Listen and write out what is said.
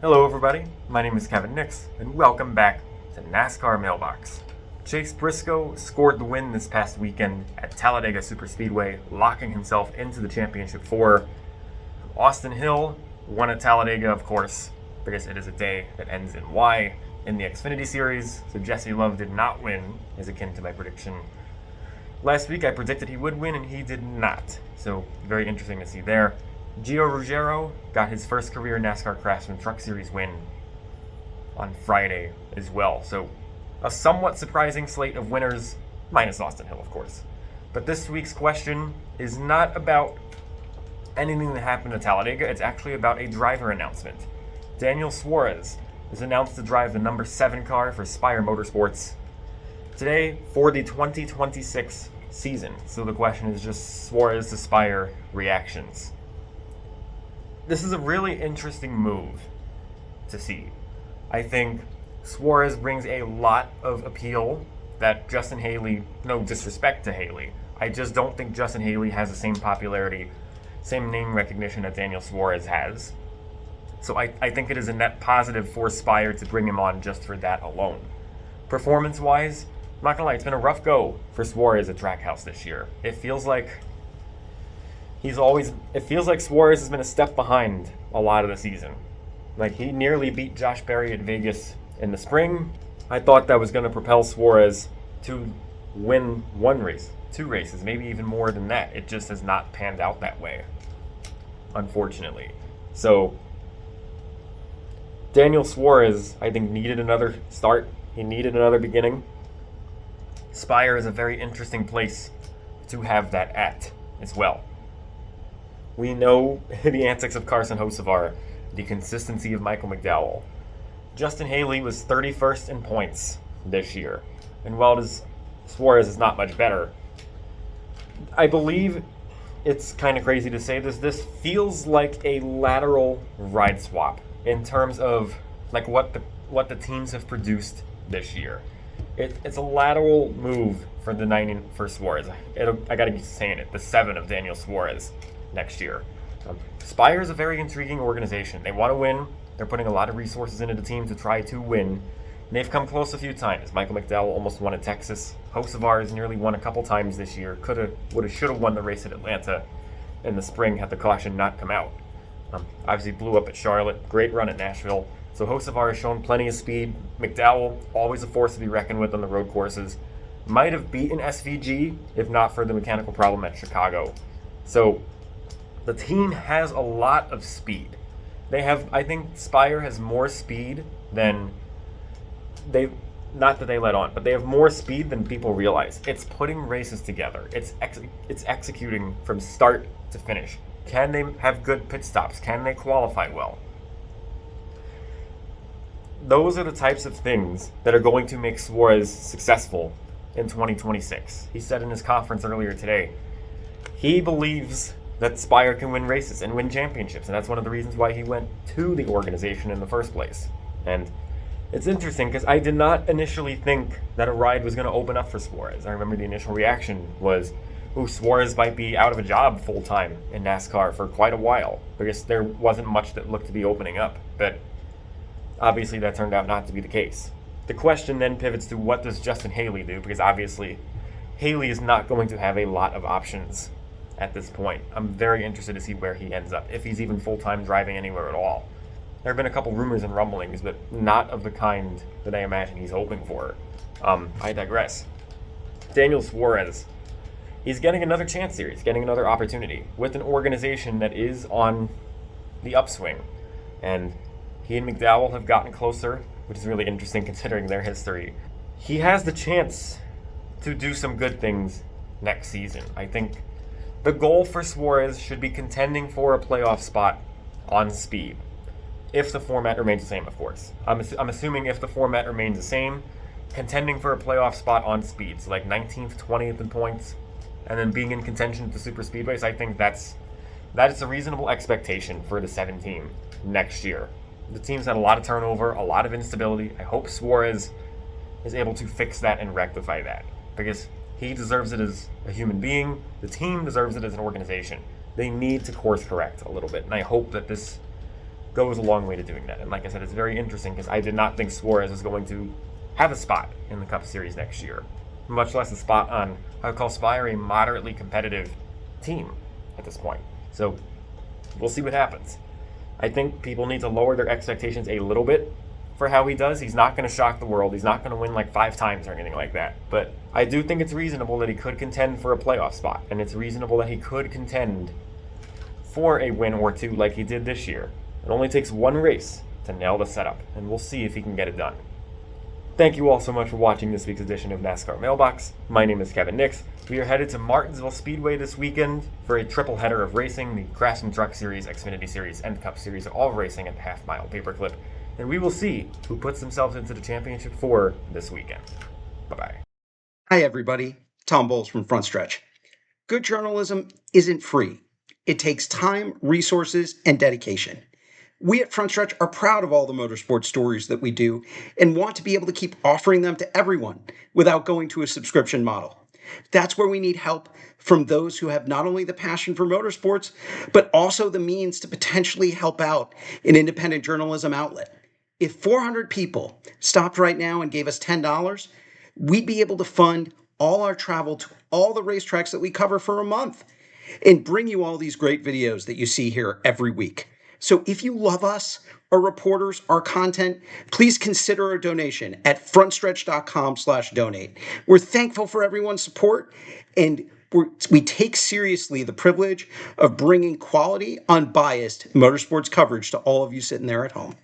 Hello everybody, my name is Kevin Nix, and welcome back to NASCAR Mailbox. Chase Briscoe scored the win this past weekend at Talladega Superspeedway, locking himself into the championship four. Austin Hill won at Talladega, of course, because it is a day that ends in Y in the Xfinity Series, so Jesse Love did not win, is akin to my prediction. Last week I predicted he would win, and he did not, so very interesting to see there. Gio Ruggiero got his first career NASCAR Craftsman Truck Series win on Friday as well. So a somewhat surprising slate of winners, minus Austin Hill, of course. But this week's question is not about anything that happened at Talladega. It's actually about a driver announcement. Daniel Suarez is announced to drive the number 7 car for Spire Motorsports today for the 2026 season. So the question is just Suarez to Spire reactions. This is a really interesting move to see. I think Suarez brings a lot of appeal that Justin Haley, no disrespect to Haley, I just don't think Justin Haley has the same popularity, same name recognition that Daniel Suarez has. So I think it is a net positive for Spire to bring him on just for that alone. Performance-wise, I'm not gonna lie, it's been a rough go for Suarez at Trackhouse this year. It feels like Suarez has been a step behind a lot of the season. Like, he nearly beat Josh Berry at Vegas in the spring. I thought that was going to propel Suarez to win one race, 2 races, maybe even more than that. It just has not panned out that way, unfortunately. So, Daniel Suarez, I think, needed another start. He needed another beginning. Spire is a very interesting place to have that at as well. We know the antics of Carson Hocevar, the consistency of Michael McDowell. Justin Haley was 31st in points this year. And while Suarez is not much better, I believe it's kind of crazy to say this feels like a lateral ride swap in terms of like what the teams have produced this year. It's a lateral move for the 9 for Suarez. I got to keep saying it. The 7 of Daniel Suarez next year. Spire is a very intriguing organization. They want to win. They're putting a lot of resources into the team to try to win. And they've come close a few times. Michael McDowell almost won at Texas. Hocevar has nearly won a couple times this year. Should have won the race at Atlanta in the spring had the caution not come out. Obviously blew up at Charlotte. Great run at Nashville. So Hocevar has shown plenty of speed. McDowell, always a force to be reckoned with on the road courses. Might have beaten SVG if not for the mechanical problem at Chicago. So the team has a lot of speed. I think Spire has more speed than not that they let on, but they have more speed than people realize. It's putting races together. It's executing from start to finish. Can they have good pit stops? Can they qualify well? Those are the types of things that are going to make Suarez successful in 2026. He said in his conference earlier today, he believes that Spire can win races and win championships, and that's one of the reasons why he went to the organization in the first place. And it's interesting because I did not initially think that a ride was going to open up for Suarez. I remember the initial reaction was, Suarez might be out of a job full-time in NASCAR for quite a while because there wasn't much that looked to be opening up. But obviously that turned out not to be the case. The question then pivots to what does Justin Haley do, because obviously Haley is not going to have a lot of options at this point. I'm very interested to see where he ends up, if he's even full-time driving anywhere at all. There have been a couple rumors and rumblings, but not of the kind that I imagine he's hoping for. I digress. Daniel Suarez, he's getting another chance here. He's getting another opportunity with an organization that is on the upswing. And he and McDowell have gotten closer, which is really interesting considering their history. He has the chance to do some good things next season. I think the goal for Suarez should be contending for a playoff spot on speed, if the format remains the same, of course. I'm assuming if the format remains the same, contending for a playoff spot on speed, so like 19th, 20th in points, and then being in contention at the super speedways. I think that is a reasonable expectation for the 7 team next year. The team's had a lot of turnover, a lot of instability. I hope Suarez is able to fix that and rectify that, because he deserves it as a human being. The team deserves it as an organization. They need to course correct a little bit, and I hope that this goes a long way to doing that. And like I said, it's very interesting because I did not think Suarez was going to have a spot in the Cup Series next year, much less a spot on, I would call Spire a moderately competitive team at this point. So we'll see what happens. I think people need to lower their expectations a little bit for how he does. He's not going to shock the world. He's not going to win like 5 times or anything like that. But I do think it's reasonable that he could contend for a playoff spot. And it's reasonable that he could contend for a win or 2 like he did this year. It only takes 1 race to nail the setup. And we'll see if he can get it done. Thank you all so much for watching this week's edition of NASCAR Mailbox. My name is Kevin Nix. We are headed to Martinsville Speedway this weekend for a triple header of racing. The Craftsman Truck Series, Xfinity Series, and Cup Series are all racing at the half-mile paperclip. And we will see who puts themselves into the championship for this weekend. Bye-bye. Hi, everybody. Tom Bowles from Frontstretch. Good journalism isn't free. It takes time, resources, and dedication. We at Frontstretch are proud of all the motorsport stories that we do and want to be able to keep offering them to everyone without going to a subscription model. That's where we need help from those who have not only the passion for motorsports, but also the means to potentially help out an independent journalism outlet. If 400 people stopped right now and gave us $10, we'd be able to fund all our travel to all the racetracks that we cover for a month and bring you all these great videos that you see here every week. So if you love us, our reporters, our content, please consider a donation at frontstretch.com/donate. We're thankful for everyone's support, and we take seriously the privilege of bringing quality, unbiased motorsports coverage to all of you sitting there at home.